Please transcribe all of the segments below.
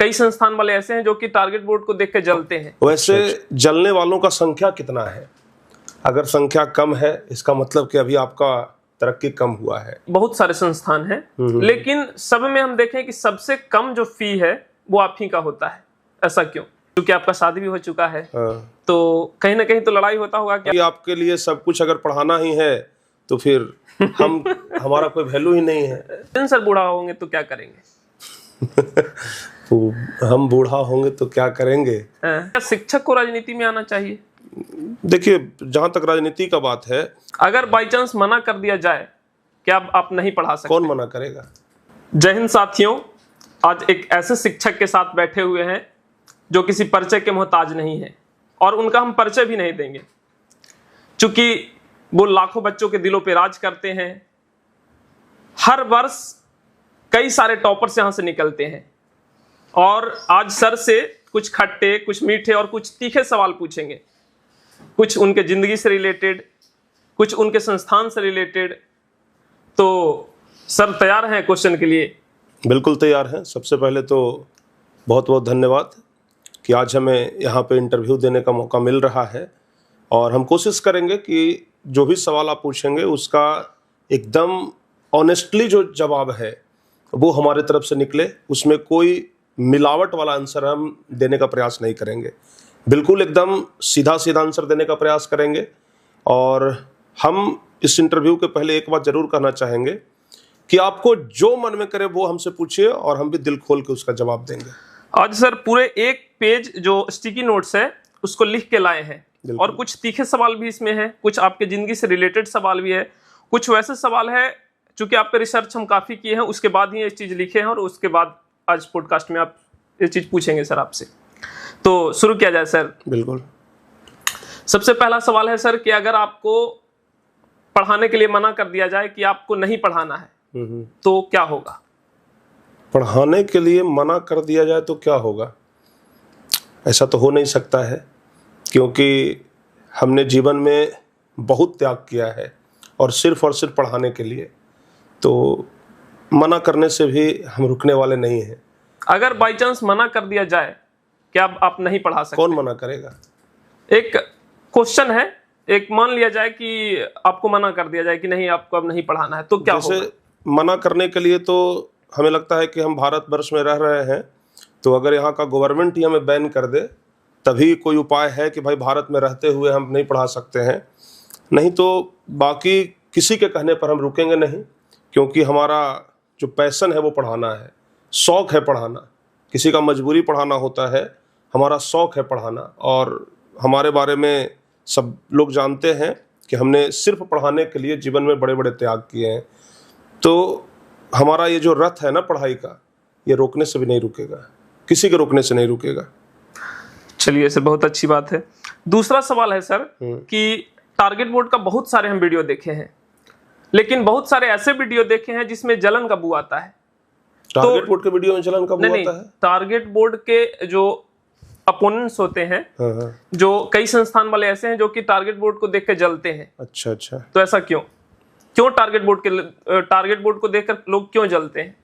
कई संस्थान वाले ऐसे हैं जो कि टारगेट बोर्ड को देख के जलते हैं। वैसे जलने वालों का संख्या कितना है? अगर संख्या कम है इसका मतलब कि अभी आपका तरक्की कम हुआ है। बहुत सारे संस्थान हैं, लेकिन सब में हम देखें कि सबसे कम जो फी है वो आप ही का होता है। ऐसा क्यों? क्योंकि आपका शादी भी हो चुका है। तो कहीं ना कहीं तो लड़ाई होता होगा कि आपके लिए सब कुछ अगर पढ़ाना ही है तो फिर हमारा कोई वैल्यू ही नहीं है। सर बूढ़ा होंगे तो क्या करेंगे? तो हम बूढ़ा होंगे तो क्या करेंगे? शिक्षक को राजनीति में आना चाहिए? देखिए, जहां तक राजनीति का बात है, अगर बाई चांस मना कर दिया जाए कि आप नहीं पढ़ा सकते, कौन मना करेगा? जय हिंद साथियों, आज एक ऐसे शिक्षक के साथ बैठे हुए हैं जो किसी परिचय के मोहताज नहीं है, और उनका हम परिचय भी नहीं देंगे क्योंकि वो लाखों बच्चों के दिलों पे राज करते हैं। हर वर्ष कई सारे टॉपर्स यहां से निकलते हैं, और आज सर से कुछ खट्टे, कुछ मीठे और कुछ तीखे सवाल पूछेंगे। कुछ उनके जिंदगी से रिलेटेड, कुछ उनके संस्थान से रिलेटेड। तो सर तैयार हैं क्वेश्चन के लिए? बिल्कुल तैयार हैं। सबसे पहले तो बहुत बहुत धन्यवाद कि आज हमें यहाँ पे इंटरव्यू देने का मौका मिल रहा है, और हम कोशिश करेंगे कि जो भी सवाल आप पूछेंगे उसका एकदम ऑनेस्टली जो जवाब है वो हमारे तरफ से निकले। उसमें कोई मिलावट वाला आंसर हम देने का प्रयास नहीं करेंगे, बिल्कुल एकदम सीधा सीधा आंसर देने का प्रयास करेंगे। और हम इस इंटरव्यू के पहले एक बात जरूर कहना चाहेंगे कि आपको जो मन में करे वो हमसे पूछिए, और हम भी दिल खोल के उसका जवाब देंगे। आज सर पूरे एक पेज जो स्टिकी नोट्स है उसको लिख के लाए हैं, और कुछ तीखे सवाल भी इसमें हैं, कुछ आपके जिंदगी से रिलेटेड सवाल भी है, कुछ वैसे सवाल है चूंकि आप पे रिसर्च हम काफी किए हैं उसके बाद ही ये चीज लिखे हैं, और उसके बाद आज पॉडकास्ट में आप ये चीज पूछेंगे सर आपसे। तो शुरू किया जाए सर। बिल्कुल। सबसे पहला सवाल है सर कि अगर आपको पढ़ाने के लिए मना कर दिया जाए कि आपको नहीं पढ़ाना है तो क्या होगा? पढ़ाने के लिए मना कर दिया जाए तो क्या होगा? ऐसा तो हो नहीं सकता है, क्योंकि हमने जीवन में बहुत त्याग किया है और सिर्फ पढ़ाने के लिए। तो मना करने से भी हम रुकने वाले नहीं हैं। अगर बाई चांस मना कर दिया जाए कि आप नहीं पढ़ा सकते, कौन मना करेगा? एक क्वेश्चन है, एक मान लिया जाए कि आपको मना कर दिया जाए कि नहीं आपको अब नहीं पढ़ाना है तो क्या होगा? जैसे मना करने के लिए तो हमें लगता है कि हम भारतवर्ष में रह रहे हैं, तो अगर यहाँ का गवर्नमेंट ही हमें बैन कर दे तभी कोई उपाय है कि भाई भारत में रहते हुए हम नहीं पढ़ा सकते हैं। नहीं तो बाकी किसी के कहने पर हम रुकेंगे नहीं, क्योंकि हमारा जो पैशन है वो पढ़ाना है, शौक़ है पढ़ाना। किसी का मजबूरी पढ़ाना होता है, हमारा शौक़ है पढ़ाना। और हमारे बारे में सब लोग जानते हैं कि हमने सिर्फ पढ़ाने के लिए जीवन में बड़े बड़े त्याग किए हैं। तो हमारा ये जो रथ है ना पढ़ाई का, ये रोकने से भी नहीं रुकेगा, किसी के रोकने से नहीं रुकेगा। चलिए, सर बहुत अच्छी बात है। दूसरा सवाल है सर कि टारगेट बोर्ड का बहुत सारे हम वीडियो देखे हैं, लेकिन बहुत सारे ऐसे वीडियो देखे हैं जिसमें जलन का बू आता है। टारगेट बोर्ड के वीडियो में जलन का बू आता है? टारगेट बोर्ड के जो अपोनेंट्स होते हैं, जो कई संस्थान वाले ऐसे हैं जो कि टारगेट बोर्ड को देख के जलते हैं। अच्छा। तो ऐसा क्यों टारगेट बोर्ड को देखकर लोग क्यों जलते हैं?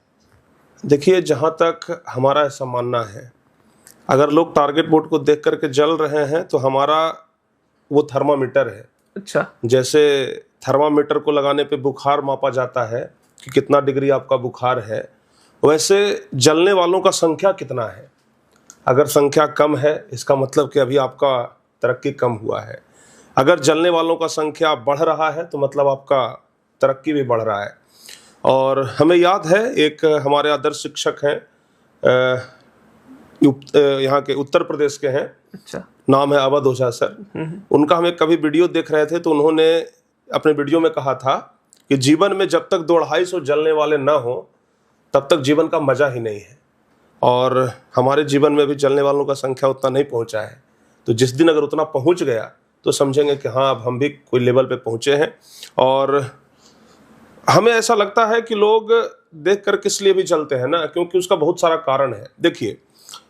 देखिए, जहां तक हमारा ऐसा मानना है, अगर लोग टारगेट बोर्ड को देख करके जल रहे हैं तो हमारा वो थर्मामीटर है। अच्छा। जैसे थर्मामीटर को लगाने पे बुखार मापा जाता है कि कितना डिग्री आपका बुखार है, वैसे जलने वालों का संख्या कितना है। अगर संख्या कम है इसका मतलब कि अभी आपका तरक्की कम हुआ है। अगर जलने वालों का संख्या बढ़ रहा है तो मतलब आपका तरक्की भी बढ़ रहा है। और हमें याद है, एक हमारे आदर्श शिक्षक हैं, यहाँ के उत्तर प्रदेश के हैं। अच्छा। नाम है अवध ओझा सर। उनका हम एक कभी वीडियो देख रहे थे तो उन्होंने अपने वीडियो में कहा था कि जीवन में जब तक 200-250 जलने वाले ना हो तब तक जीवन का मजा ही नहीं है। और हमारे जीवन में भी जलने वालों का संख्या उतना नहीं पहुंचा है। तो जिस दिन अगर उतना पहुंच गया तो समझेंगे कि हाँ, अब हम भी कोई लेवल पे पहुंचे हैं। और हमें ऐसा लगता है कि लोग देख कर किस लिए भी जलते हैं ना, क्योंकि उसका बहुत सारा कारण है। देखिए,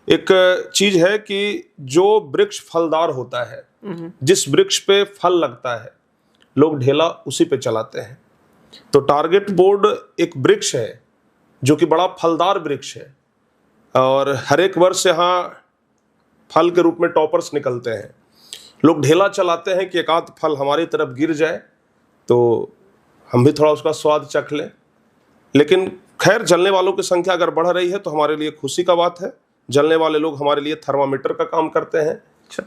एक चीज है कि जो वृक्ष फलदार होता है, जिस वृक्ष पे फल लगता है, लोग ढेला उसी पे चलाते हैं। तो टारगेट बोर्ड एक वृक्ष है जो कि बड़ा फलदार वृक्ष है। और हर एक वर्ष यहाँ फल के रूप में टॉपर्स निकलते हैं। लोग ढेला चलाते हैं कि एक आध फल हमारी तरफ गिर जाए तो हम भी थोड़ा उसका स्वाद चख लें। लेकिन खैर, जलने वालों की संख्या अगर बढ़ रही है तो हमारे लिए खुशी का बात है। जलने वाले लोग हमारे लिए थर्मामीटर का काम करते हैं।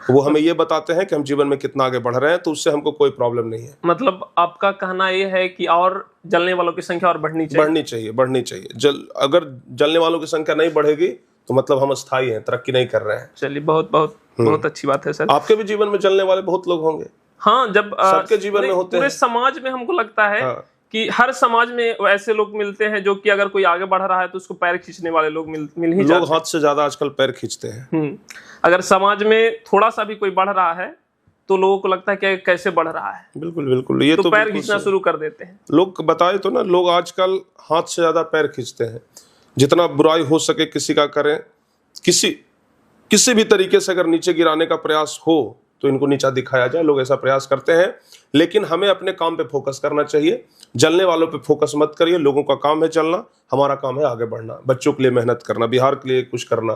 वो हमें ये बताते हैं कि हम जीवन में कितना आगे बढ़ रहे हैं, तो उससे हमको कोई प्रॉब्लम नहीं है। मतलब आपका कहना ये है कि और जलने वालों की संख्या और बढ़नी चाहिए? बढ़नी चाहिए। अगर जलने वालों की संख्या नहीं बढ़ेगी तो मतलब हम अस्थायी हैं, तरक्की नहीं कर रहे हैं। चलिए, बहुत अच्छी बात है सर। आपके भी जीवन में जलने वाले बहुत लोग होंगे। हाँ, जब सबके जीवन में होते हैं। पूरे समाज में हमको लगता है कि हर समाज में ऐसे लोग मिलते हैं जो कि अगर कोई आगे बढ़ रहा है तो उसको पैर खींचने वाले लोग मिल ही जाते हैं। लोग हाथ से ज्यादा आजकल पैर खींचते हैं। अगर समाज में थोड़ा सा भी कोई बढ़ रहा है तो लोगों को लगता है कि कैसे बढ़ रहा है। बिल्कुल, ये तो पैर खींचना शुरू कर देते हैं। लोग बताए तो ना, लोग आजकल हाथ से ज्यादा पैर खींचते हैं। जितना बुराई हो सके किसी का करें, किसी भी तरीके से अगर नीचे गिराने का प्रयास हो तो इनको नीचा दिखाया जाए। लोग ऐसा प्रयास करते हैं, लेकिन हमें अपने काम पे फोकस करना चाहिए। जलने वालों पे फोकस मत करिए। लोगों का काम है जलना, हमारा काम है आगे बढ़ना, बच्चों के लिए मेहनत करना, बिहार के लिए कुछ करना।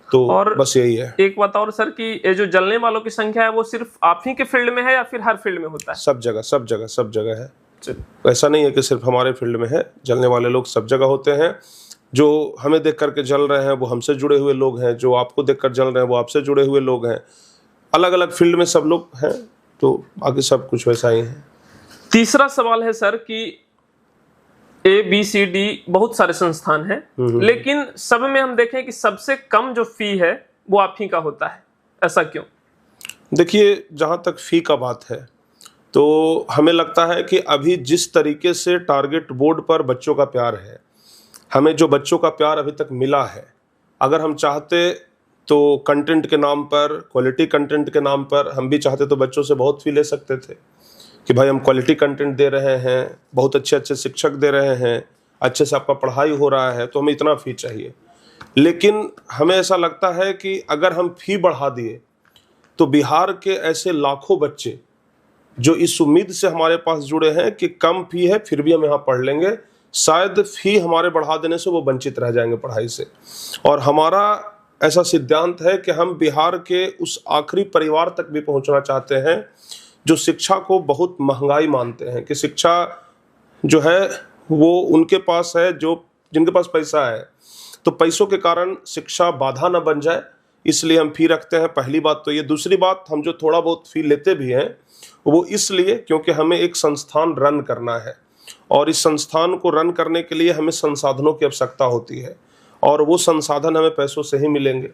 तो और बस यही है। एक बात और सर, कि ये जो जलने वालों की संख्या है वो सिर्फ आप ही के फील्ड में है या फिर हर फील्ड में होता है? सब जगह है। ऐसा नहीं है कि सिर्फ हमारे फील्ड में है। जलने वाले लोग सब जगह होते हैं। जो हमें देख करके जल रहे हैं वो हमसे जुड़े हुए लोग हैं, जो आपको देखकर जल रहे हैं वो आपसे जुड़े हुए लोग हैं। अलग अलग फील्ड में सब लोग हैं, तो बाकी सब कुछ वैसा ही है। तीसरा सवाल है सर कि ABCD बहुत सारे संस्थान हैं, लेकिन सब में हम देखें कि सबसे कम जो फी है वो आप ही का होता है, ऐसा क्यों? देखिए, जहाँ तक फी का बात है तो हमें लगता है कि अभी जिस तरीके से टारगेट बोर्ड पर बच्चों का प्यार है, हमें जो बच्चों का प्यार अभी तक मिला है, अगर हम चाहते तो कंटेंट के नाम पर, क्वालिटी कंटेंट के नाम पर हम भी चाहते तो बच्चों से बहुत फी ले सकते थे कि भाई हम क्वालिटी कंटेंट दे रहे हैं, बहुत अच्छे शिक्षक दे रहे हैं, अच्छे से आपका पढ़ाई हो रहा है, तो हमें इतना फी चाहिए। लेकिन हमें ऐसा लगता है कि अगर हम फी बढ़ा दिए तो बिहार के ऐसे लाखों बच्चे जो इस उम्मीद से हमारे पास जुड़े हैं कि कम फी है फिर भी हम यहाँ पढ़ लेंगे, शायद फी हमारे बढ़ा देने से वो वंचित रह जाएंगे पढ़ाई से। और हमारा ऐसा सिद्धांत है कि हम बिहार के उस आखिरी परिवार तक भी पहुंचना चाहते हैं जो शिक्षा को बहुत महंगाई मानते हैं, कि शिक्षा जो है वो उनके पास है, जो जिनके पास पैसा है, तो पैसों के कारण शिक्षा बाधा न बन जाए, इसलिए हम फी रखते हैं। पहली बात तो ये। दूसरी बात, हम जो थोड़ा बहुत फी लेते भी हैं वो इसलिए क्योंकि हमें एक संस्थान रन करना है, और इस संस्थान को रन करने के लिए हमें संसाधनों की आवश्यकता होती है, और वो संसाधन हमें पैसों से ही मिलेंगे।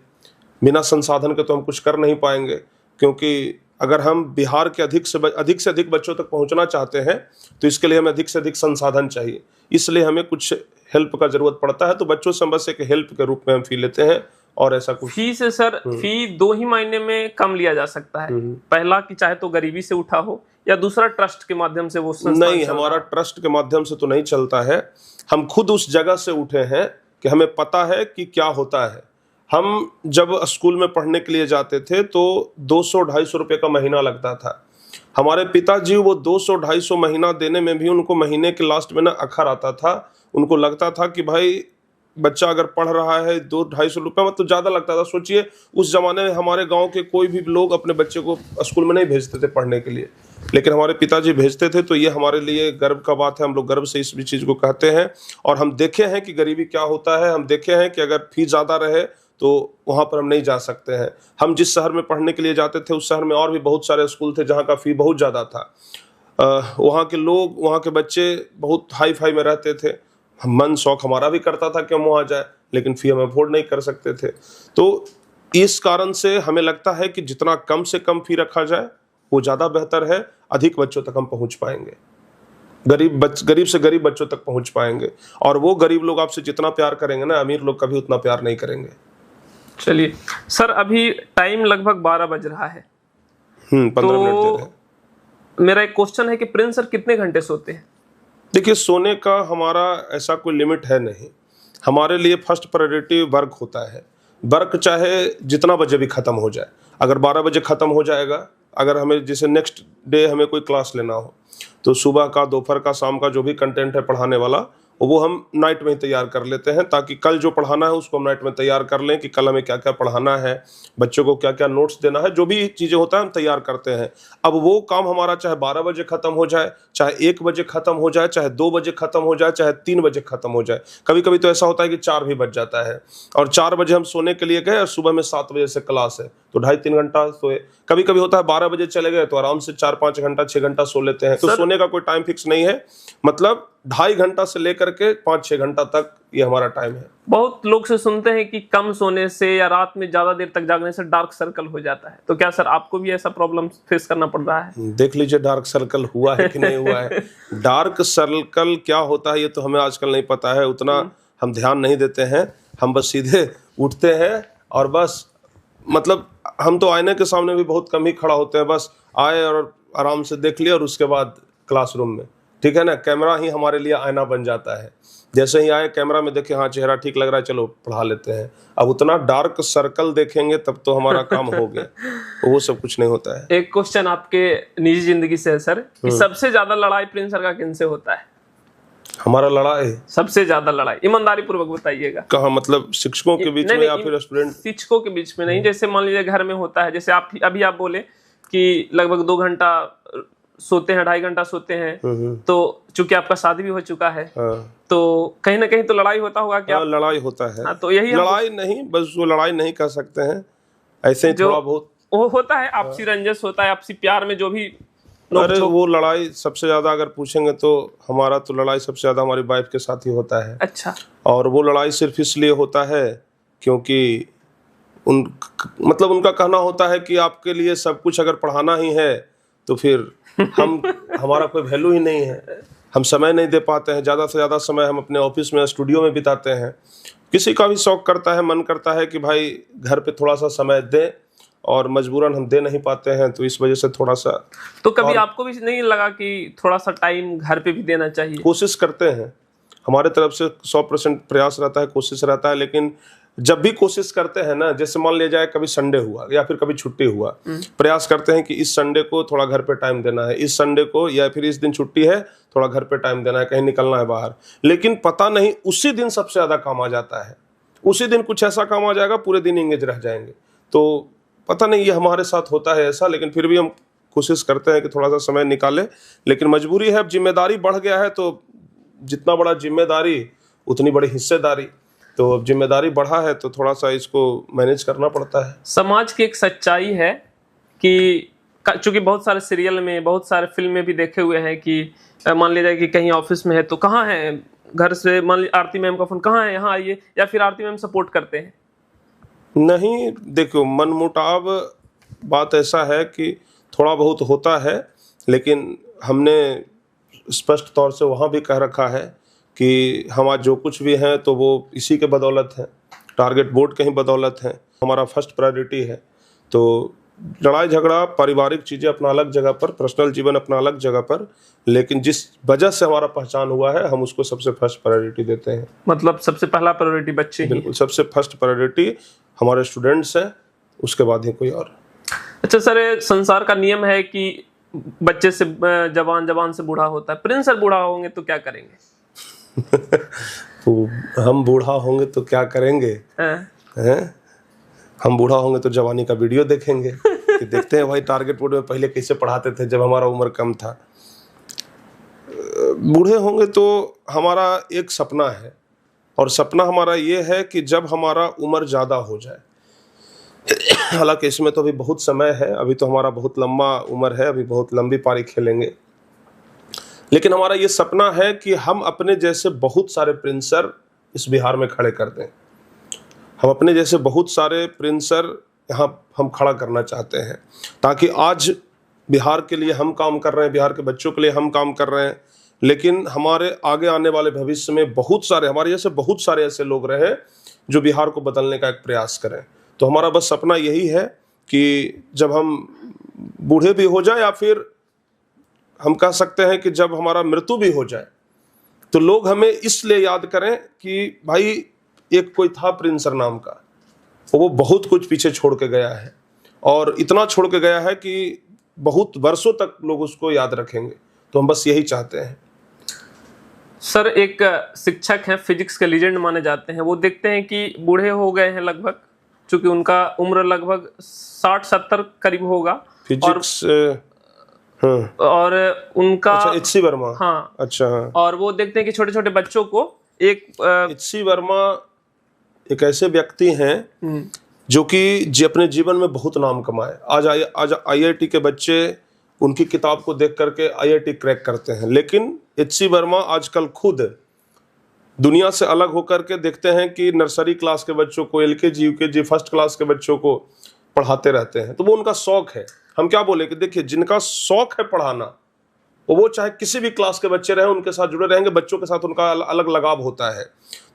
बिना संसाधन के तो हम कुछ कर नहीं पाएंगे, क्योंकि अगर हम बिहार के अधिक से अधिक बच्चों तक पहुंचना चाहते हैं तो इसके लिए हमें अधिक से अधिक संसाधन चाहिए। इसलिए हमें कुछ हेल्प का जरूरत पड़ता है, तो बच्चों से बस एक हेल्प के रूप में हम फी लेते हैं, और ऐसा कुछ। फी से सर, फी दो ही मायने में कम लिया जा सकता है। पहला कि चाहे तो गरीबी से उठा हो, या दूसरा ट्रस्ट के माध्यम से वो नहीं, हमारा ट्रस्ट के माध्यम से तो नहीं चलता है। हम खुद उस जगह से उठे हैं कि हमें पता है कि क्या होता है। हम जब स्कूल में पढ़ने के लिए जाते थे तो 200-250 रुपये का महीना लगता था। हमारे पिताजी वो 200-250 महीना देने में भी उनको महीने के लास्ट में ना अखर आता था। उनको लगता था कि भाई बच्चा अगर पढ़ रहा है 200-250 रुपये मतलब ज़्यादा लगता था। सोचिए, उस ज़माने में हमारे गांव के कोई भी लोग अपने बच्चे को स्कूल में नहीं भेजते थे पढ़ने के लिए, लेकिन हमारे पिताजी भेजते थे। तो ये हमारे लिए गर्व का बात है। हम लोग गर्व से इस भी चीज़ को कहते हैं, और हम देखे हैं कि गरीबी क्या होता है। हम देखे हैं कि अगर फी ज़्यादा रहे तो वहाँ पर हम नहीं जा सकते हैं। हम जिस शहर में पढ़ने के लिए जाते थे उस शहर में और भी बहुत सारे स्कूल थे जहाँ का फ़ी बहुत ज़्यादा था। वहाँ के लोग, वहाँ के बच्चे बहुत हाई फाई में रहते थे। मन शौक हमारा भी करता था कि हम वहाँ जाए, लेकिन फी हम अफोर्ड नहीं कर सकते थे। तो इस कारण से हमें लगता है कि जितना कम से कम फी रखा जाए वो ज़्यादा बेहतर है। अधिक बच्चों तक हम पहुँच पाएंगे, गरीब से गरीब बच्चों तक पहुँच पाएंगे, और वो गरीब लोग आपसे जितना प्यार करेंगे ना, अमीर लोग कभी उतना प्यार नहीं करेंगे। चलिए सर, अभी टाइम लगभग 12 बज रहा है। 15 मिनट दे रहे हैं। मेरा एक क्वेश्चन है कि प्रिंस सर कितने घंटे सोते हैं? देखिए, सोने का हमारा ऐसा कोई लिमिट है नहीं। हमारे लिए फर्स्ट प्रायोरिटी वर्क होता है। वर्क चाहे जितना बजे भी ख़त्म हो जाए, अगर 12 बजे ख़त्म हो जाएगा, अगर हमें जैसे नेक्स्ट डे हमें कोई क्लास लेना हो तो सुबह का, दोपहर का, शाम का जो भी कंटेंट है पढ़ाने वाला, और वो हम नाइट में ही तैयार कर लेते हैं, ताकि कल जो पढ़ाना है उसको हम नाइट में तैयार कर लें कि कल हमें क्या क्या पढ़ाना है, बच्चों को क्या क्या नोट्स देना है, जो भी चीज़ें होता है हम तैयार करते हैं। अब वो काम हमारा चाहे 12 बजे ख़त्म हो जाए, चाहे 1 बजे ख़त्म हो जाए, चाहे 2 बजे ख़त्म हो जाए, चाहे 3 बजे ख़त्म हो जाए। कभी कभी तो ऐसा होता है कि 4 भी बज जाता है और 4 बजे हम सोने के लिए गए और सुबह में 7 बजे से क्लास है, तो 2.5-3 घंटा सोए। कभी कभी होता है 12 बजे चले गए तो आराम से 4-5 घंटा 6 घंटा सो लेते हैं। तो सोने का कोई टाइम फिक्स नहीं है, मतलब 2.5 घंटा से लेकर के 5-6 घंटा तक ये हमारा टाइम है। बहुत लोग से सुनते हैं कि कम सोने से या रात में ज्यादा देर तक जागने से डार्क सर्कल हो जाता है, तो क्या सर आपको भी ऐसा प्रॉब्लम फेस करना पड़ रहा है? देख लीजिए डार्क सर्कल हुआ है कि नहीं हुआ है। डार्क सर्कल क्या होता है ये तो हमें आजकल नहीं पता है, उतना हम ध्यान नहीं देते हैं। हम बस सीधे उठते हैं और बस, मतलब हम तो आईने के सामने भी बहुत कम ही खड़ा होते हैं, बस आए और आराम से देख लिया और उसके बाद क्लासरूम में, ठीक है ना, कैमरा ही हमारे लिए आईना बन जाता है। जैसे ही आए कैमरा में देखे, हाँ चेहरा ठीक लग रहा है, चलो पढ़ा लेते हैं। अब उतना डार्क सर्कल देखेंगे तब तो हमारा काम हो गया, वो सब कुछ नहीं होता है। एक क्वेश्चन आपके निजी जिंदगी से है सर, कि सबसे ज्यादा लड़ाई प्रिंस सर का किनसे होता है? हमारा लड़ाई, सबसे ज्यादा लड़ाई ईमानदारी पूर्वक बताइएगा। कहाँ, मतलब शिक्षकों के बीच में या फिर स्टूडेंट? शिक्षकों के बीच में नहीं, जैसे मान लीजिए घर में होता है, जैसे आप अभी आप बोले कि लगभग 2 घंटा सोते हैं, 2.5 घंटा सोते हैं, तो चूंकि आपका शादी भी हो चुका है, तो कहीं ना कहीं तो लड़ाई होता होगा क्या? लड़ाई होता है। तो यही लड़ाई नहीं, बस वो लड़ाई नहीं कह सकते हैं, ऐसे ही थोड़ा बहुत वो होता है, आपसी रंजस होता है, आपसी प्यार में जो भी। अरे वो लड़ाई सबसे ज्यादा अगर पूछेंगे तो हमारा तो लड़ाई सबसे ज्यादा हमारी वाइफ के साथ ही होता है। अच्छा। और वो लड़ाई सिर्फ इसलिए होता है क्योंकि मतलब उनका कहना होता है कि आपके लिए सब कुछ अगर पढ़ाना ही है तो फिर हमारा कोई वैल्यू ही नहीं है, हम समय नहीं दे पाते हैं। ज़्यादा से ज़्यादा समय हम अपने ऑफिस में, स्टूडियो में बिताते हैं। किसी का भी शौक करता है, मन करता है कि भाई घर पे थोड़ा सा समय दें, और मजबूरन हम दे नहीं पाते हैं, तो इस वजह से थोड़ा सा। तो कभी आपको भी नहीं लगा कि थोड़ा सा टाइम घर पे भी देना चाहिए? कोशिश करते हैं, हमारे तरफ से 100% प्रयास रहता है, कोशिश रहता है। लेकिन जब भी कोशिश करते हैं ना, जैसे मान लिया जाए कभी संडे हुआ या फिर कभी छुट्टी हुआ, प्रयास करते हैं कि इस संडे को थोड़ा घर पे टाइम देना है, इस संडे को या फिर इस दिन छुट्टी है थोड़ा घर पे टाइम देना है, कहीं निकलना है बाहर। लेकिन पता नहीं उसी दिन सबसे ज़्यादा काम आ जाता है, उसी दिन कुछ ऐसा काम आ जाएगा, पूरे दिन इंगेज रह जाएंगे। तो पता नहीं ये हमारे साथ होता है ऐसा, लेकिन फिर भी हम कोशिश करते हैं कि थोड़ा सा समय निकालें। लेकिन मजबूरी है, अब जिम्मेदारी बढ़ गया है, तो जितना बड़ा जिम्मेदारी उतनी बड़ी हिस्सेदारी। तो अब जिम्मेदारी बढ़ा है तो थोड़ा सा इसको मैनेज करना पड़ता है। समाज की एक सच्चाई है कि चूंकि बहुत सारे सीरियल में, बहुत सारे फिल्म में भी देखे हुए हैं कि मान लीजिए कि कहीं ऑफिस में है तो कहाँ है, घर से मान लीजिए आरती मैम का फोन, कहाँ है, यहाँ आइए, या फिर आरती मैम सपोर्ट करते हैं? नहीं, देखो मनमुटाव बात ऐसा है कि थोड़ा बहुत होता है, लेकिन हमने स्पष्ट तौर से वहाँ भी कह रखा है कि हम आज जो कुछ भी हैं तो वो इसी के बदौलत है, टारगेट बोर्ड के ही बदौलत है, हमारा फर्स्ट प्रायोरिटी है। तो लड़ाई झगड़ा, पारिवारिक चीज़ें अपना अलग जगह पर, पर्सनल जीवन अपना अलग जगह पर, लेकिन जिस वजह से हमारा पहचान हुआ है हम उसको सबसे फर्स्ट प्रायोरिटी देते हैं। मतलब सबसे पहला प्रायोरिटी बच्चे ही? बिल्कुल, सबसे फर्स्ट प्रायोरिटी हमारे स्टूडेंट्स हैं, उसके बाद ही कोई और। अच्छा सर, संसार का नियम है कि बच्चे से जवान, जवान से बूढ़ा होता है। प्रिंस सर बूढ़ा होंगे तो क्या करेंगे? तो हम बूढ़ा होंगे तो क्या करेंगे? हैं? हम बूढ़ा होंगे तो जवानी का वीडियो देखेंगे कि देखते हैं भाई टारगेट बोर्ड में पहले कैसे पढ़ाते थे जब हमारा उम्र कम था। बूढ़े होंगे तो हमारा एक सपना है, और सपना हमारा ये है कि जब हमारा उम्र ज़्यादा हो जाए, हालांकि इसमें तो अभी बहुत समय है, अभी तो हमारा बहुत लंबा उम्र है, अभी बहुत लंबी पारी खेलेंगे, लेकिन हमारा ये सपना है कि हम अपने जैसे बहुत सारे प्रिंसर इस बिहार में खड़े कर दें। हम अपने जैसे बहुत सारे प्रिंसर यहाँ हम खड़ा करना चाहते हैं, ताकि आज बिहार के लिए हम काम कर रहे हैं, बिहार के बच्चों के लिए हम काम कर रहे हैं, लेकिन हमारे आगे आने वाले भविष्य में बहुत सारे हमारे जैसे बहुत सारे ऐसे लोग रहे जो बिहार को बदलने का एक प्रयास करें। तो हमारा बस सपना यही है कि जब हम बूढ़े भी हो जाए, या फिर हम कह सकते हैं कि जब हमारा मृत्यु भी हो जाए, तो लोग हमें इसलिए याद करें कि भाई एक कोई था प्रिंसर नाम का, वो बहुत कुछ पीछे छोड़ के गया है, और इतना छोड़ के गया है कि बहुत वर्षों तक लोग उसको याद रखेंगे। तो हम बस यही चाहते हैं। सर एक शिक्षक हैं, फिजिक्स के लीजेंड माने जाते हैं, वो देखते हैं कि बूढ़े हो गए हैं लगभग, क्योंकि उनका उम्र लगभग 60-70 करीब होगा। फिजिक्स और उनका अच्छा एच सी वर्मा। हाँ अच्छा हाँ। और वो देखते हैं कि छोटे छोटे बच्चों को एक एच सी वर्मा एक ऐसे व्यक्ति हैं जो कि अपने जीवन में बहुत नाम कमाए। आज आईआईटी के बच्चे उनकी किताब को देख करके आईआईटी क्रैक करते हैं, लेकिन एच सी वर्मा आजकल खुद दुनिया से अलग होकर के देखते हैं कि नर्सरी क्लास के बच्चों को, एलकेजी यूकेजी फर्स्ट क्लास के बच्चों को पढ़ाते रहते हैं। तो वो उनका शौक है। हम क्या बोले कि देखिए, जिनका शौक है पढ़ाना, वो चाहे किसी भी क्लास के बच्चे रहे उनके साथ जुड़े रहेंगे, बच्चों के साथ उनका अलग लगाव होता है।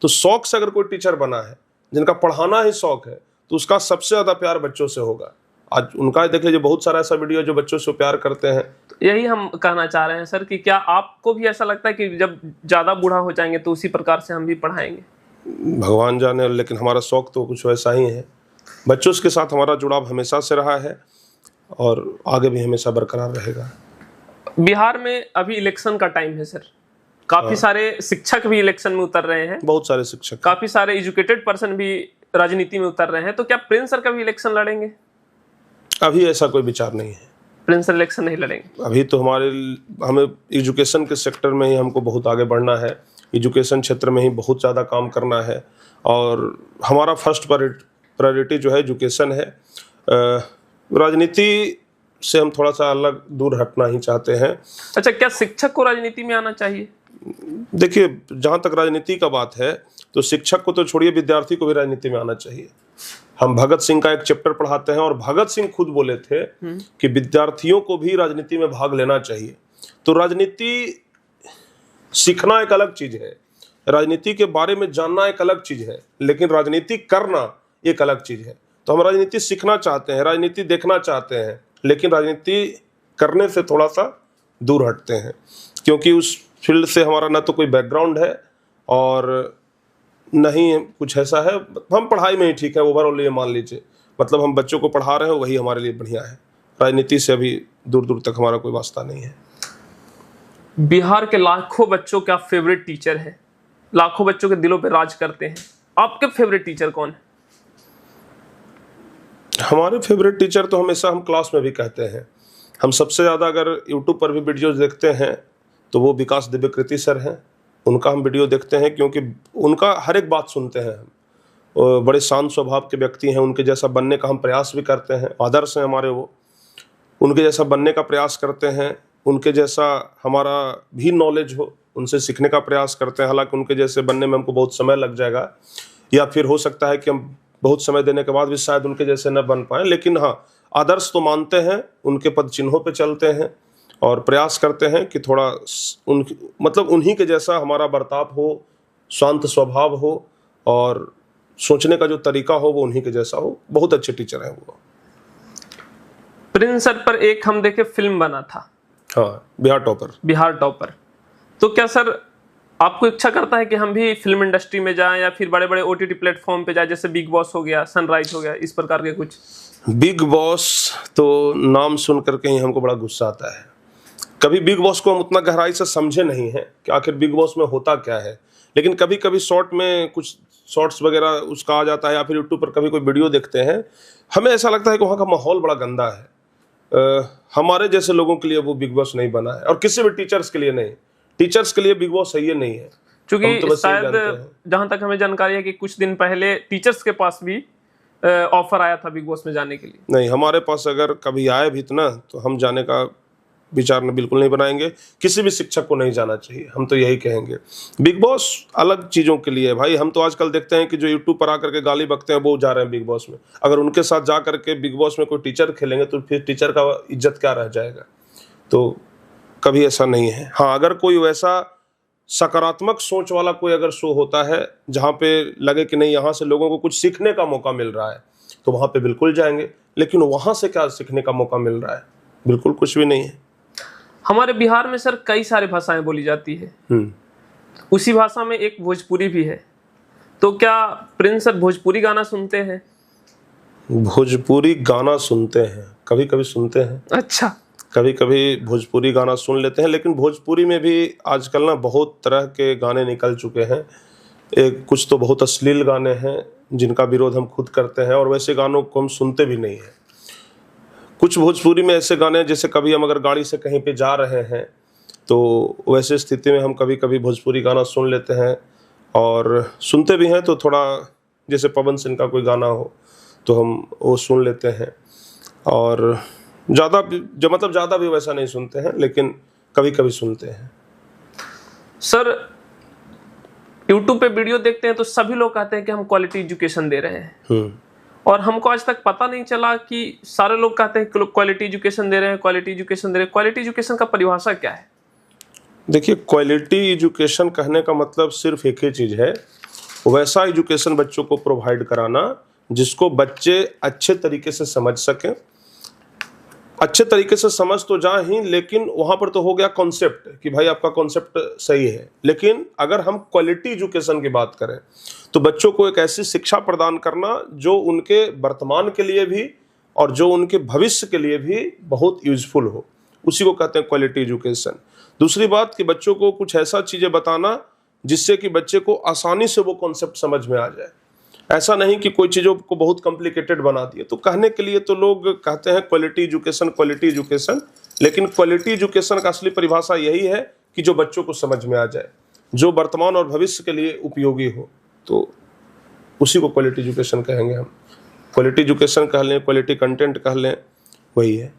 तो शौक से अगर कोई टीचर बना है, जिनका पढ़ाना ही शौक है, तो उसका सबसे ज्यादा प्यार बच्चों से होगा। आज उनका देख लीजिए, बहुत सारा ऐसा वीडियो जो बच्चों से प्यार करते हैं। यही हम कहना चाह रहे हैं सर कि क्या आपको भी ऐसा लगता है कि जब ज्यादा बूढ़ा हो जाएंगे तो उसी प्रकार से हम भी पढ़ाएंगे? भगवान जाने, लेकिन हमारा शौक तो कुछ वैसा ही है। बच्चों के साथ हमारा जुड़ाव हमेशा से रहा है और आगे भी हमेशा बरकरार रहेगा। बिहार में अभी इलेक्शन का टाइम है सर, काफी सारे शिक्षक भी इलेक्शन में उतर रहे हैं, बहुत सारे शिक्षक, काफी सारे एजुकेटेड पर्सन भी राजनीति में उतर रहे हैं। तो क्या प्रिंस सर कभी इलेक्शन लड़ेंगे? अभी ऐसा कोई विचार नहीं है। प्रिंस सर इलेक्शन नहीं लड़ेंगे? अभी तो हमें एजुकेशन के सेक्टर में ही हमको बहुत आगे बढ़ना है। एजुकेशन क्षेत्र में ही बहुत ज़्यादा काम करना है और हमारा फर्स्ट प्रायोरिटी जो है एजुकेशन है। राजनीति से हम थोड़ा सा अलग दूर हटना ही चाहते हैं। अच्छा, क्या शिक्षक को राजनीति में आना चाहिए? देखिए, जहाँ तक राजनीति का बात है तो शिक्षक को तो छोड़िए, विद्यार्थी को भी राजनीति में आना चाहिए। हम भगत सिंह का एक चैप्टर पढ़ाते हैं और भगत सिंह खुद बोले थे कि विद्यार्थियों को भी राजनीति में भाग लेना चाहिए। तो राजनीति सीखना एक अलग चीज है, राजनीति के बारे में जानना एक अलग चीज है, लेकिन राजनीति करना एक अलग चीज है। तो हम राजनीति सीखना चाहते हैं, राजनीति देखना चाहते हैं, लेकिन राजनीति करने से थोड़ा सा दूर हटते हैं, क्योंकि उस फील्ड से हमारा ना तो कोई बैकग्राउंड है और नहीं कुछ ऐसा है। हम पढ़ाई में ही ठीक है ओवरऑल, ये मान लीजिए, मतलब हम बच्चों को पढ़ा रहे हैं, वही हमारे लिए बढ़िया है। राजनीति से अभी दूर दूर तक हमारा कोई वास्ता नहीं है। बिहार के लाखों बच्चों का फेवरेट टीचर है, लाखों बच्चों के दिलों पे राज करते हैं। आपके फेवरेट टीचर कौन है? हमारे फेवरेट टीचर तो हमेशा हम क्लास में भी कहते हैं, हम सबसे ज़्यादा अगर यूट्यूब पर भी वीडियोज देखते हैं तो वो विकास दिव्यकृति सर हैं। उनका हम वीडियो देखते हैं क्योंकि उनका हर एक बात सुनते हैं हम। बड़े शांत स्वभाव के व्यक्ति हैं, उनके जैसा बनने का हम प्रयास भी करते हैं। आदर्श हैं हमारे वो, उनके जैसा बनने का प्रयास करते हैं, उनके जैसा हमारा भी नॉलेज हो, उनसे सीखने का प्रयास करते हैं। हालांकि उनके जैसे बनने में हमको बहुत समय लग जाएगा, या फिर हो सकता है कि हम बहुत समय देने के बाद भी शायद उनके जैसे न बन पाए, लेकिन हाँ, आदर्श तो मानते हैं, उनके पद चिन्हों पे चलते हैं और प्रयास करते हैं कि थोड़ा मतलब उन्हीं के जैसा हमारा बर्ताव हो, शांत स्वभाव हो और सोचने का जो तरीका हो वो उन्हीं के जैसा हो। बहुत अच्छे टीचर हैं वो। प्रिंस सर पर एक हम देखे फिल्म बना था, हाँ, बिहार टॉपर। तो क्या सर आपको इच्छा करता है कि हम भी फिल्म इंडस्ट्री में जाएं या फिर बड़े बड़े ओटीटी प्लेटफॉर्म पे जाएं, जैसे बिग बॉस हो गया, सनराइज हो गया, इस प्रकार के कुछ? बिग बॉस तो नाम सुन करके ही हमको बड़ा गुस्सा आता है। कभी बिग बॉस को हम उतना गहराई से समझे नहीं हैं कि आखिर बिग बॉस में होता क्या है, लेकिन कभी कभी शॉर्ट में कुछ शॉर्ट्स वगैरह उसका आ जाता है, या फिर यूट्यूब पर कभी कोई वीडियो देखते हैं, हमें ऐसा लगता है कि वहाँ का माहौल बड़ा गंदा है। हमारे जैसे लोगों के लिए वो बिग बॉस नहीं बना है, और किसी भी टीचर्स के लिए नहीं। टीचर्स के लिए बिग बॉस सही नहीं है, क्योंकि तो शायद जहां तक हमें जानकारी है कि कुछ दिन पहले टीचर्स के पास भी ऑफर आया था बिग बॉस में जाने के लिए। नहीं, हमारे पास अगर कभी आए भी ना तो हम जाने का विचार बिल्कुल नहीं बनाएंगे। किसी भी शिक्षक को नहीं जाना चाहिए, हम तो यही कहेंगे। बिग बॉस अलग चीज़ों के लिए है भाई। हम तो आजकल देखते हैं कि जो यूट्यूब पर आकर के गाली बकते हैं वो जा रहे हैं बिग बॉस में। अगर उनके साथ जा करके बिग बॉस में कोई टीचर खेलेंगे तो फिर टीचर का इज्जत क्या रह जाएगा। तो कभी ऐसा नहीं है। हाँ, अगर कोई वैसा सकारात्मक सोच वाला कोई अगर शो होता है जहाँ पे लगे कि नहीं यहाँ से लोगों को कुछ सीखने का मौका मिल रहा है, तो वहाँ पे बिल्कुल जाएंगे। लेकिन वहाँ से क्या सीखने का मौका मिल रहा है? बिल्कुल कुछ भी नहीं है। हमारे बिहार में सर कई सारी भाषाएं बोली जाती है, उसी भाषा में एक भोजपुरी भी है। तो क्या प्रिंस सर भोजपुरी गाना सुनते हैं? भोजपुरी गाना सुनते हैं, कभी कभी सुनते हैं। अच्छा, कभी कभी भोजपुरी गाना सुन लेते हैं, लेकिन भोजपुरी में भी आजकल ना बहुत तरह के गाने निकल चुके हैं। एक कुछ तो बहुत अश्लील गाने हैं जिनका विरोध हम खुद करते हैं, और वैसे गानों को हम सुनते भी नहीं हैं। कुछ भोजपुरी में ऐसे गाने हैं जैसे कभी हम अगर गाड़ी से कहीं पे जा रहे हैं तो वैसे स्थिति में हम कभी कभी भोजपुरी गाना सुन लेते हैं, और सुनते भी हैं तो थोड़ा जैसे पवन सिंह का कोई गाना हो तो हम वो सुन लेते हैं। और ज़्यादा भी वैसा नहीं सुनते हैं, लेकिन कभी कभी सुनते हैं। सर, यूट्यूब पे वीडियो देखते हैं तो सभी लोग कहते हैं कि हम क्वालिटी एजुकेशन दे रहे हैं, और हमको आज तक पता नहीं चला कि सारे लोग कहते हैं कि क्वालिटी एजुकेशन दे रहे हैं, क्वालिटी एजुकेशन दे रहे हैं। क्वालिटी एजुकेशन का परिभाषा क्या है? देखिए, क्वालिटी एजुकेशन कहने का मतलब सिर्फ एक ही चीज़ है, वैसा एजुकेशन बच्चों को प्रोवाइड कराना जिसको बच्चे अच्छे तरीके से समझ सकें। अच्छे तरीके से समझ तो जाए ही, लेकिन वहाँ पर तो हो गया कॉन्सेप्ट कि भाई आपका कॉन्सेप्ट सही है। लेकिन अगर हम क्वालिटी एजुकेशन की बात करें तो बच्चों को एक ऐसी शिक्षा प्रदान करना जो उनके वर्तमान के लिए भी और जो उनके भविष्य के लिए भी बहुत यूजफुल हो, उसी को कहते हैं क्वालिटी एजुकेशन। दूसरी बात कि बच्चों को कुछ ऐसा चीज़ें बताना जिससे कि बच्चे को आसानी से वो कॉन्सेप्ट समझ में आ जाए। ऐसा नहीं कि कोई चीज़ों को बहुत कॉम्प्लिकेटेड बना दिए। तो कहने के लिए तो लोग कहते हैं क्वालिटी एजुकेशन, लेकिन क्वालिटी एजुकेशन का असली परिभाषा यही है कि जो बच्चों को समझ में आ जाए, जो वर्तमान और भविष्य के लिए उपयोगी हो, तो उसी को क्वालिटी एजुकेशन कहेंगे हम। क्वालिटी एजुकेशन कह लें, क्वालिटी कंटेंट कह लें, वही है।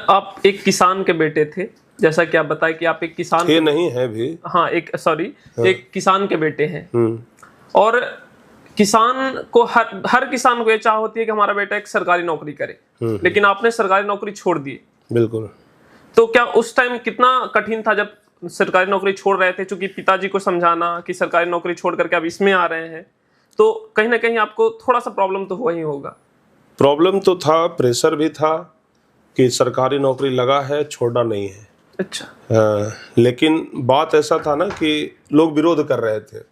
आप एक किसान के बेटे थे, जैसा कि आप बताए कि आप एक किसान थे नहीं है भी। हाँ, एक किसान के बेटे हैं। और किसान को हर किसान को ये चाह होती है कि हमारा बेटा एक सरकारी नौकरी करे, लेकिन आपने सरकारी नौकरी छोड़ दी। बिल्कुल। तो क्या उस टाइम कितना कठिन था जब सरकारी नौकरी छोड़ रहे थे? क्योंकि पिताजी को समझाना कि सरकारी नौकरी छोड़ करके अब इसमें आ रहे हैं, तो कहीं ना कहीं आपको थोड़ा सा प्रॉब्लम तो हुआ ही होगा। प्रॉब्लम तो था, प्रेशर भी था कि सरकारी नौकरी लगा है, छोड़ना नहीं है। अच्छा। लेकिन बात ऐसा था ना कि लोग विरोध कर रहे थे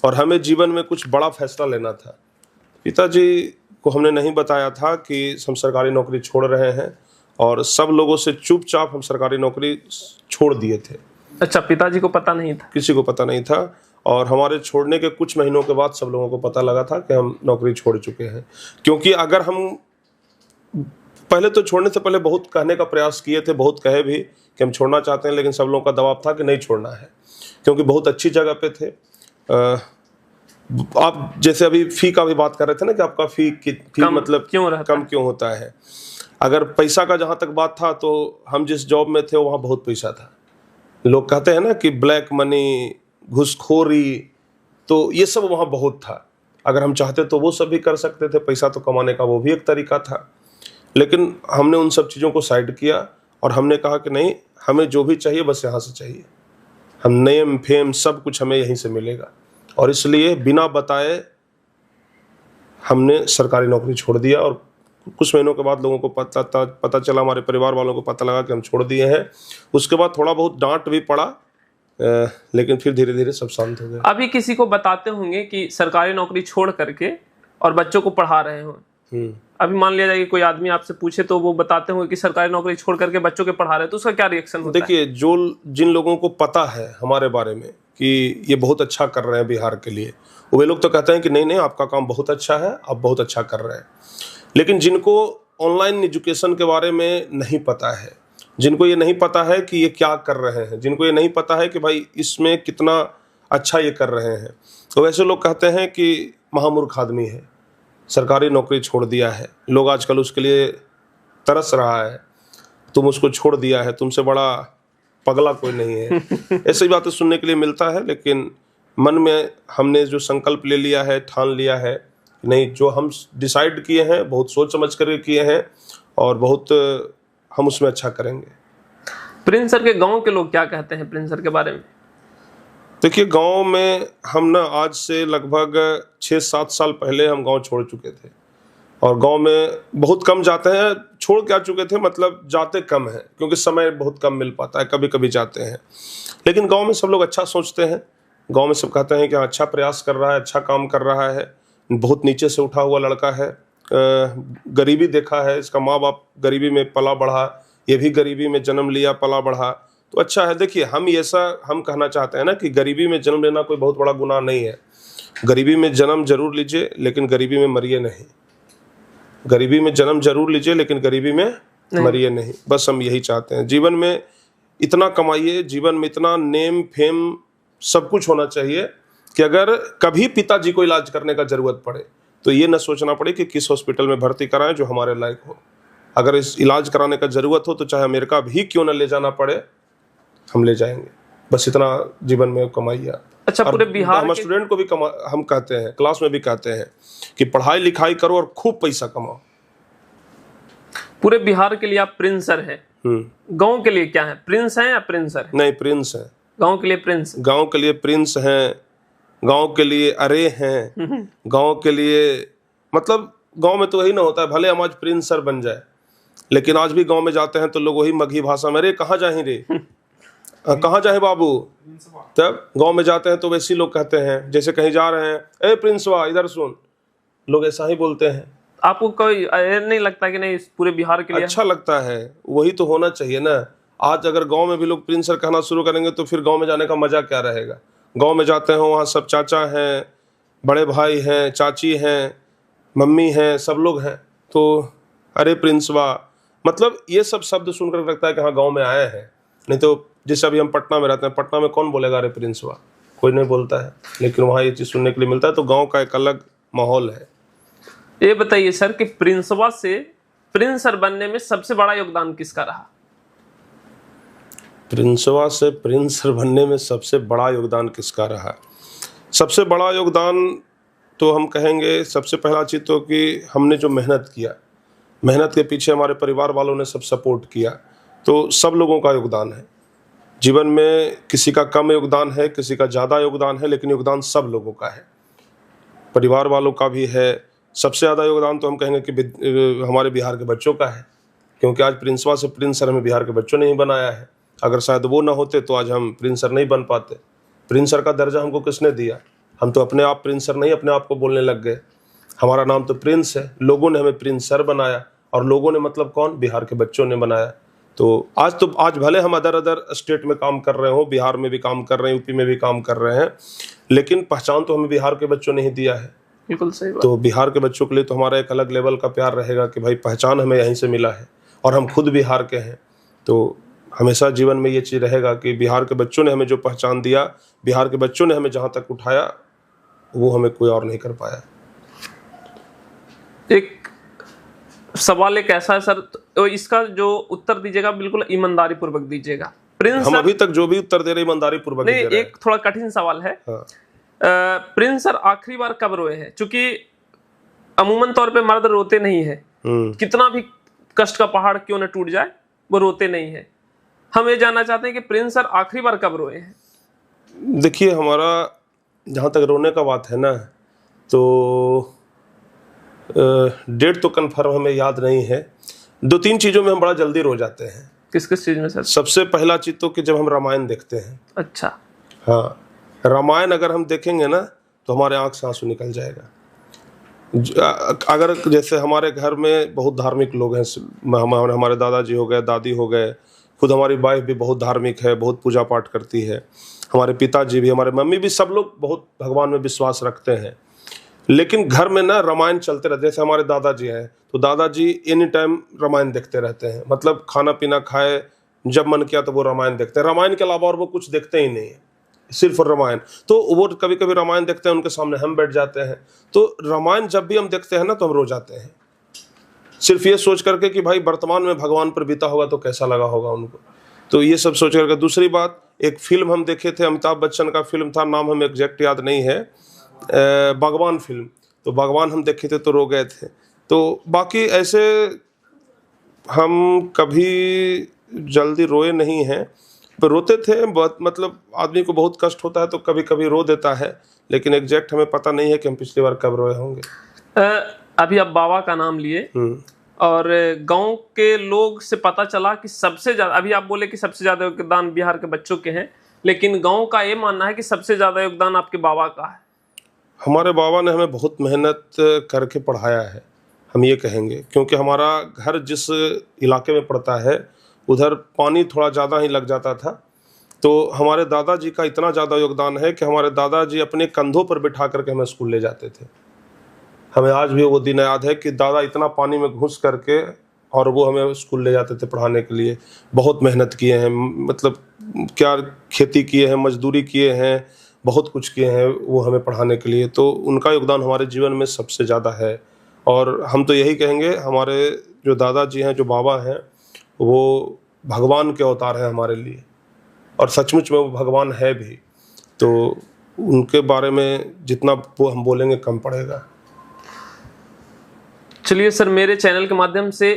और हमें जीवन में कुछ बड़ा फैसला लेना था। पिताजी को हमने नहीं बताया था कि हम सरकारी नौकरी छोड़ रहे हैं, और सब लोगों से चुपचाप हम सरकारी नौकरी छोड़ दिए थे। अच्छा, पिताजी को पता नहीं था? किसी को पता नहीं था, और हमारे छोड़ने के कुछ महीनों के बाद सब लोगों को पता लगा था कि हम नौकरी छोड़ चुके हैं। क्योंकि अगर हम पहले तो छोड़ने से पहले बहुत कहने का प्रयास किए थे, बहुत कहे भी कि हम छोड़ना चाहते हैं, लेकिन सब लोगों का दबाव था कि नहीं छोड़ना है, क्योंकि बहुत अच्छी जगह पे थे। आप जैसे अभी फी का भी बात कर रहे थे ना कि आपका फी मतलब कम क्यों होता है। अगर पैसा का जहाँ तक बात था तो हम जिस जॉब में थे वहाँ बहुत पैसा था। लोग कहते हैं ना कि ब्लैक मनी, घूसखोरी, तो ये सब वहाँ बहुत था। अगर हम चाहते तो वो सब भी कर सकते थे, पैसा तो कमाने का वो भी एक तरीका था। लेकिन हमने उन सब चीज़ों को साइड किया और हमने कहा कि नहीं, हमें जो भी चाहिए बस यहाँ से चाहिए। हम नेम फेम सब कुछ हमें यहीं से मिलेगा, और इसलिए बिना बताए हमने सरकारी नौकरी छोड़ दिया। और कुछ महीनों के बाद लोगों को पता चला, हमारे परिवार वालों को पता लगा कि हम छोड़ दिए हैं। उसके बाद थोड़ा बहुत डांट भी पड़ा, लेकिन फिर धीरे धीरे सब शांत हो गया। अभी किसी को बताते होंगे कि सरकारी नौकरी छोड़ करके और बच्चों को पढ़ा रहे हो, अभी मान लिया जाए कि कोई आदमी आपसे पूछे तो वो बताते होंगे कि सरकारी नौकरी छोड़ करके बच्चों के पढ़ा रहे, तो उसका क्या रिएक्शन होता है? देखिए, जिन लोगों को पता है हमारे बारे में कि ये बहुत अच्छा कर रहे हैं बिहार के लिए, वे लोग तो कहते हैं कि नहीं आपका काम बहुत अच्छा है, आप बहुत अच्छा कर रहे हैं। लेकिन जिनको ऑनलाइन एजुकेशन के बारे में नहीं पता है, जिनको ये नहीं पता है कि ये क्या कर रहे हैं, जिनको ये नहीं पता है कि भाई इसमें कितना अच्छा ये कर रहे हैं, तो वैसे लोग कहते हैं कि महामूर्ख आदमी है, सरकारी नौकरी छोड़ दिया है। लोग आजकल उसके लिए तरस रहा है, तुम उसको छोड़ दिया है, तुमसे बड़ा पगला कोई नहीं है। ऐसी बातें सुनने के लिए मिलता है, लेकिन मन में हमने जो संकल्प ले लिया है, ठान लिया है, नहीं, जो हम डिसाइड किए हैं बहुत सोच समझ कर किए हैं, और बहुत हम उसमें अच्छा करेंगे। प्रिंस सर के गांव के लोग क्या कहते हैं प्रिंस सर के बारे में? देखिए, गांव में हम ना आज से लगभग 6-7 साल पहले हम गांव छोड़ चुके थे, और गांव में बहुत कम जाते हैं। छोड़ क्या चुके थे, मतलब जाते कम हैं, क्योंकि समय बहुत कम मिल पाता है, कभी कभी जाते हैं। लेकिन गांव में सब लोग अच्छा सोचते हैं। गांव में सब कहते हैं कि अच्छा प्रयास कर रहा है, अच्छा काम कर रहा है, बहुत नीचे से उठा हुआ लड़का है, गरीबी देखा है, इसका माँ बाप गरीबी में पला बढ़ा, ये भी गरीबी में जन्म लिया, पला बढ़ा, तो अच्छा है। देखिए, हम कहना चाहते हैं ना कि गरीबी में जन्म लेना कोई बहुत बड़ा गुनाह नहीं है। गरीबी में जन्म जरूर लीजिए, लेकिन गरीबी में मरिए नहीं। गरीबी में जन्म जरूर लीजिए, लेकिन गरीबी में मरिए नहीं। बस हम यही चाहते हैं। जीवन में इतना कमाइए, जीवन में इतना नेम फेम सब कुछ होना चाहिए कि अगर कभी पिताजी को इलाज करने का जरूरत पड़े तो ये न सोचना पड़े कि किस हॉस्पिटल में भर्ती कराएं जो हमारे लायक हो। अगर इस इलाज कराने का जरूरत हो तो चाहे अमेरिका भी क्यों न ले जाना पड़े, हम ले जाएंगे। बस इतना जीवन में कमाइए। अच्छा, पूरे बिहार हम स्टूडेंट को भी हम कहते हैं, क्लास में भी कहते हैं कि पढ़ाई लिखाई करो और खूब पैसा कमाओ। पूरे बिहार के लिए आप प्रिंसर हैं। गांव के लिए क्या है, प्रिंस हैं या प्रिंसर? नहीं, प्रिंस है। गांव के लिए प्रिंस, गांव के लिए प्रिंस हैं, गांव के लिए अरे हैं, गांव के लिए मतलब गांव में तो वही ना होता है। भले हम आज प्रिंसर बन जाए, लेकिन आज भी गांव में जाते हैं तो लोग वही मगही भाषा में, अरे कहाँ जाए रे, कहाँ जाए बाबू। तब गांव में जाते हैं तो वैसे लोग कहते हैं, जैसे कहीं जा रहे हैं, ए प्रिंसवा इधर सुन, लोग ऐसा ही बोलते हैं। आपको कोई नहीं लगता कि नहीं पूरे बिहार के लिए अच्छा लगता है? वही तो होना चाहिए ना। आज अगर गांव में भी लोग प्रिंसर कहना शुरू करेंगे तो फिर गांव में जाने का मजा क्या रहेगा। गांव में जाते हैं, वहाँ सब चाचा हैं, बड़े भाई हैं, चाची हैं, मम्मी हैं, सब लोग हैं, तो अरे प्रिंसवा, मतलब ये सब शब्द सुनकर लगता है कि हाँ गांव में आए हैं। नहीं तो जैसे अभी हम पटना में रहते हैं, पटना में कौन बोलेगा अरे प्रिंसवा, कोई नहीं बोलता है, लेकिन वहाँ ये चीज़ सुनने के लिए मिलता है। तो गाँव का एक अलग माहौल है। ये बताइए सर कि प्रिंसवा से प्रिंसर बनने में सबसे बड़ा योगदान किसका रहा? प्रिंसवा से प्रिंसर बनने में सबसे बड़ा योगदान किसका रहा? सबसे बड़ा योगदान तो हम कहेंगे, सबसे पहला चीज़ तो कि हमने जो मेहनत किया, मेहनत के पीछे हमारे परिवार वालों ने सब सपोर्ट किया, तो सब लोगों का योगदान है। जीवन में किसी का कम योगदान है, किसी का ज़्यादा योगदान है, लेकिन योगदान सब लोगों का है। परिवार वालों का भी है। सबसे ज़्यादा योगदान तो हम कहेंगे कि हमारे बिहार के बच्चों का है, क्योंकि आज प्रिंसवा से प्रिंसर हमें बिहार के बच्चों ने ही बनाया है। अगर शायद वो ना होते तो आज हम प्रिंसर नहीं बन पाते। प्रिंसर का दर्जा हमको किसने दिया? हम तो अपने आप प्रिंसर नहीं अपने आप को बोलने लग गए। हमारा नाम तो प्रिंस है, लोगों ने हमें प्रिंसर बनाया, और लोगों ने मतलब कौन? बिहार के बच्चों ने बनाया। तो आज भले हम अदर स्टेट में काम कर रहे हो, बिहार में भी काम कर रहे हैं, यूपी में भी काम कर रहे हैं, लेकिन पहचान तो हमें बिहार के बच्चों ने ही दिया है। बिल्कुल सही बात। तो बिहार के बच्चों के लिए तो हमारा एक अलग लेवल का प्यार रहेगा कि भाई पहचान हमें यहीं से मिला है, और हम खुद बिहार के हैं। तो हमेशा जीवन में ये चीज़ रहेगा कि बिहार के बच्चों ने हमें जो पहचान दिया, बिहार के बच्चों ने हमें जहाँ तक उठाया, वो हमें कोई और नहीं कर पाया। एक सवाल एक ऐसा है सर, तो इसका जो उत्तर दीजिएगा बिल्कुल ईमानदारी पूर्वक दीजिएगा। प्रिंस हम अभी तक जो भी उत्तर दे रहे ईमानदारी पूर्वक नहीं, एक थोड़ा कठिन सवाल है। हाँ। प्रिंस सर आखिरी बार कब रोए हैं? क्योंकि अमूमन तौर पे मर्द रोते नहीं है, कितना भी कष्ट का पहाड़ क्यों न टूट जाए वो रोते नहीं है। हम ये जानना चाहते हैं कि प्रिंस सर आखिरी बार कब रोए हैं? देखिए, हमारा जहाँ तक रोने का बात है ना, तो डेट तो कन्फर्म हमें याद नहीं है। 2-3 चीज़ों में हम बड़ा जल्दी रो जाते हैं। किस किस चीज़ में सर? सबसे पहला चीज़ तो कि जब हम रामायण देखते हैं। अच्छा। हाँ, रामायण अगर हम देखेंगे ना तो हमारे आँख से आंसू निकल जाएगा। अगर जैसे हमारे घर में बहुत धार्मिक लोग हैं, हमारे दादाजी हो गए, दादी हो गए, खुद हमारी वाइफ भी बहुत धार्मिक है, बहुत पूजा पाठ करती है, हमारे पिताजी भी, हमारे मम्मी भी, सब लोग बहुत भगवान में विश्वास रखते हैं। लेकिन घर में ना रामायण चलते रहते हैं। जैसे हमारे दादाजी हैं तो दादाजी एनी टाइम रामायण देखते रहते हैं, मतलब खाना पीना खाए, जब मन किया तो वो रामायण देखते हैं। रामायण के अलावा और वो कुछ देखते ही नहीं है, सिर्फ रामायण। तो वो कभी कभी रामायण देखते हैं, उनके सामने हम बैठ जाते हैं। तो रामायण जब भी हम देखते हैं ना तो हम रो जाते हैं, सिर्फ ये सोच करके कि भाई वर्तमान में भगवान पर बीता होगा तो कैसा लगा होगा उनको। तो ये सब सोच करके। दूसरी बात, एक फिल्म हम देखे थे, अमिताभ बच्चन का फिल्म था, नाम हमें एग्जैक्ट याद नहीं है, बागवान फिल्म। तो बागवान हम देखे थे तो रो गए थे। तो बाकी ऐसे हम कभी जल्दी रोए नहीं हैं, पर रोते थे बहुत, मतलब आदमी को बहुत कष्ट होता है तो कभी कभी रो देता है, लेकिन एग्जैक्ट हमें पता नहीं है कि हम पिछली बार कब रोए होंगे। अभी आप बाबा का नाम लिए और गांव के लोग से पता चला कि सबसे ज्यादा, अभी आप बोले कि सबसे ज्यादा योगदान बिहार के बच्चों के हैं, लेकिन गांव का ये मानना है कि सबसे ज्यादा योगदान आपके बाबा का है। हमारे बाबा ने हमें बहुत मेहनत करके पढ़ाया है, हम ये कहेंगे, क्योंकि हमारा घर जिस इलाके में पड़ता है उधर पानी थोड़ा ज़्यादा ही लग जाता था। तो हमारे दादाजी का इतना ज़्यादा योगदान है कि हमारे दादाजी अपने कंधों पर बिठा करके हमें स्कूल ले जाते थे। हमें आज भी वो दिन याद है कि दादा इतना पानी में घुस करके और वो हमें स्कूल ले जाते थे पढ़ाने के लिए। बहुत मेहनत किए हैं, मतलब क्या खेती किए हैं, मजदूरी किए हैं, बहुत कुछ किए हैं वो हमें पढ़ाने के लिए। तो उनका योगदान हमारे जीवन में सबसे ज़्यादा है। और हम तो यही कहेंगे, हमारे जो दादाजी हैं, जो बाबा हैं, वो भगवान के अवतार हैं हमारे लिए, और सचमुच में वो भगवान है भी। तो उनके बारे में जितना वो हम बोलेंगे कम पड़ेगा। चलिए सर, मेरे चैनल के माध्यम से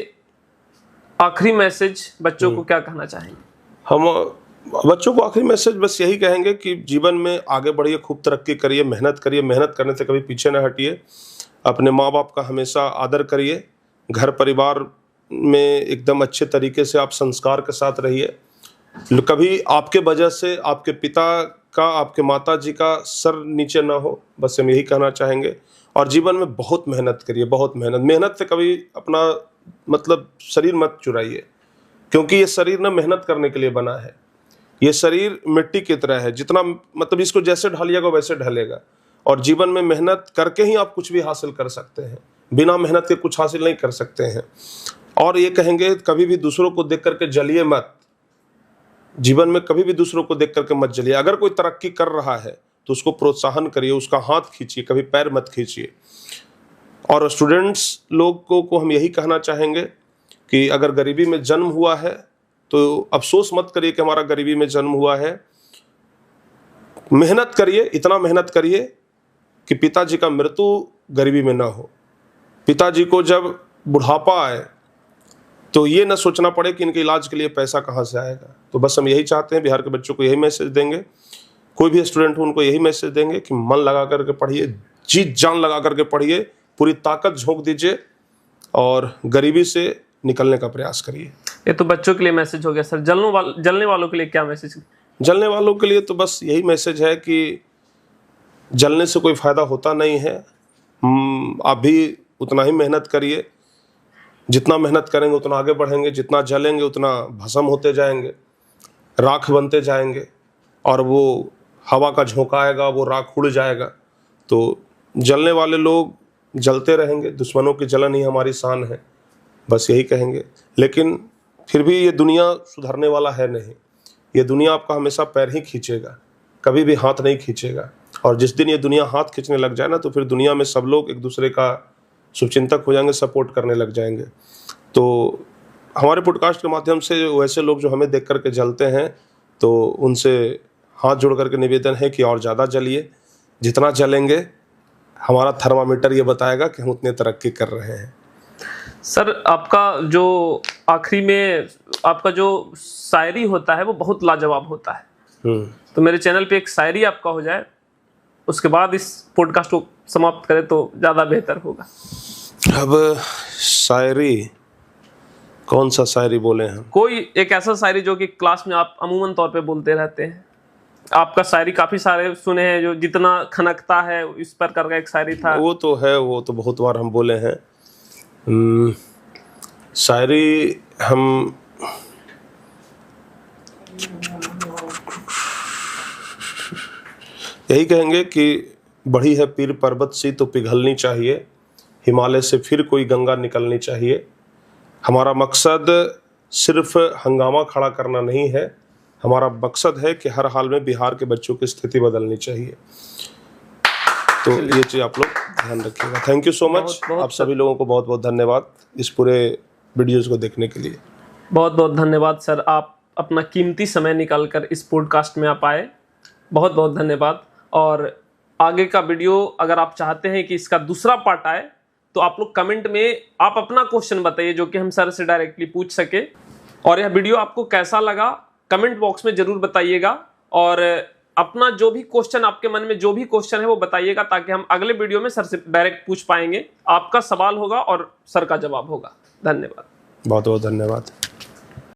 आखिरी मैसेज बच्चों को क्या कहना चाहेंगे? हम बच्चों को आखिरी मैसेज बस यही कहेंगे कि जीवन में आगे बढ़िए, खूब तरक्की करिए, मेहनत करिए, मेहनत करने से कभी पीछे न हटिए, अपने माँ बाप का हमेशा आदर करिए, घर परिवार में एकदम अच्छे तरीके से आप संस्कार के साथ रहिए। कभी आपके वजह से आपके पिता का, आपके माता जी का सर नीचे ना हो, बस हम यही कहना चाहेंगे। और जीवन में बहुत मेहनत करिए, बहुत मेहनत से कभी अपना मतलब शरीर मत चुराइए, क्योंकि ये शरीर ना मेहनत करने के लिए बना है। ये शरीर मिट्टी की तरह है, जितना मतलब इसको जैसे ढालिएगा वैसे ढलेगा। और जीवन में मेहनत करके ही आप कुछ भी हासिल कर सकते हैं, बिना मेहनत के कुछ हासिल नहीं कर सकते हैं। और ये कहेंगे, कभी भी दूसरों को देख करके जलिए मत, जीवन में कभी भी दूसरों को देख करके मत जलिए। अगर कोई तरक्की कर रहा है तो उसको प्रोत्साहन करिए, उसका हाथ खींचिए, कभी पैर मत खींचिए। और स्टूडेंट्स लोग को हम यही कहना चाहेंगे कि अगर गरीबी में जन्म हुआ है तो अफसोस मत करिए कि हमारा गरीबी में जन्म हुआ है। मेहनत करिए, इतना मेहनत करिए कि पिताजी का मृत्यु गरीबी में ना हो। पिताजी को जब बुढ़ापा आए तो ये ना सोचना पड़े कि इनके इलाज के लिए पैसा कहाँ से आएगा। तो बस हम यही चाहते हैं, बिहार के बच्चों को यही मैसेज देंगे, कोई भी स्टूडेंट हो उनको यही मैसेज देंगे कि मन लगा करके पढ़िए, जी जान लगा करके पढ़िए, पूरी ताकत झोंक दीजिए और गरीबी से निकलने का प्रयास करिए। ये तो बच्चों के लिए मैसेज हो गया सर। जलने वालों के लिए क्या मैसेज? जलने वालों के लिए तो बस यही मैसेज है कि जलने से कोई फ़ायदा होता नहीं है। आप भी उतना ही मेहनत करिए, जितना मेहनत करेंगे उतना आगे बढ़ेंगे, जितना जलेंगे उतना भस्म होते जाएंगे, राख बनते जाएंगे, और वो हवा का झोंका आएगा, वो राख उड़ जाएगा। तो जलने वाले लोग जलते रहेंगे, दुश्मनों की जलन ही हमारी शान है, बस यही कहेंगे। लेकिन फिर भी ये दुनिया सुधरने वाला है नहीं, ये दुनिया आपका हमेशा पैर ही खींचेगा, कभी भी हाथ नहीं खींचेगा। और जिस दिन ये दुनिया हाथ खींचने लग जाए ना, तो फिर दुनिया में सब लोग एक दूसरे का शुभचिंतक हो जाएंगे, सपोर्ट करने लग जाएंगे। तो हमारे पॉडकास्ट के माध्यम से वैसे लोग जो हमें देख करके जलते हैं, तो उनसे हाथ जोड़ करके निवेदन है कि और ज़्यादा जलिए। जितना जलेंगे हमारा थर्मामीटर ये बताएगा कि हम उतने तरक्की कर रहे हैं। सर, आपका जो आखिरी में आपका जो शायरी होता है वो बहुत लाजवाब होता है। तो मेरे चैनल पे एक शायरी आपका हो जाए, उसके बाद इस पॉडकास्ट को समाप्त करें तो ज़्यादा बेहतर होगा। अब शायरी, कौन सा शायरी बोले हैं? कोई एक ऐसा शायरी जो कि क्लास में आप अमूमन तौर पे बोलते रहते हैं। आपका शायरी काफ़ी सारे सुने हैं, जो जितना खनकता है इस पर का एक शायरी था। वो तो है, वो तो बहुत बार हम बोले हैं। शायरी हम यही कहेंगे कि बढ़ी है पीर पर्वत सी तो पिघलनी चाहिए, हिमालय से फिर कोई गंगा निकलनी चाहिए। हमारा मकसद सिर्फ हंगामा खड़ा करना नहीं है, हमारा मकसद है कि हर हाल में बिहार के बच्चों की स्थिति बदलनी चाहिए। तो ये चीज़ आप लोग ध्यान रखिएगा। Thank you so much. आप सभी लोगों को बहुत बहुत धन्यवाद इस पूरे वीडियोज़ को देखने के लिए। बहुत बहुत धन्यवाद सर, आप अपना कीमती समय निकालकर इस पॉडकास्ट में आप आए, बहुत बहुत धन्यवाद। और आगे का वीडियो अगर आप चाहते हैं कि इसका दूसरा पार्ट आए तो आप लोग कमेंट में आप अपना क्वेश्चन बताइए, जो कि हम सर से डायरेक्टली पूछ सके। और यह वीडियो आपको कैसा लगा कमेंट बॉक्स में ज़रूर बताइएगा, और अपना जो भी क्वेश्चन आपके मन में जो भी क्वेश्चन है वो बताइएगा, ताकि हम अगले वीडियो में सर से डायरेक्ट पूछ पाएंगे। आपका सवाल होगा और सर का जवाब होगा। धन्यवाद, बहुत बहुत धन्यवाद।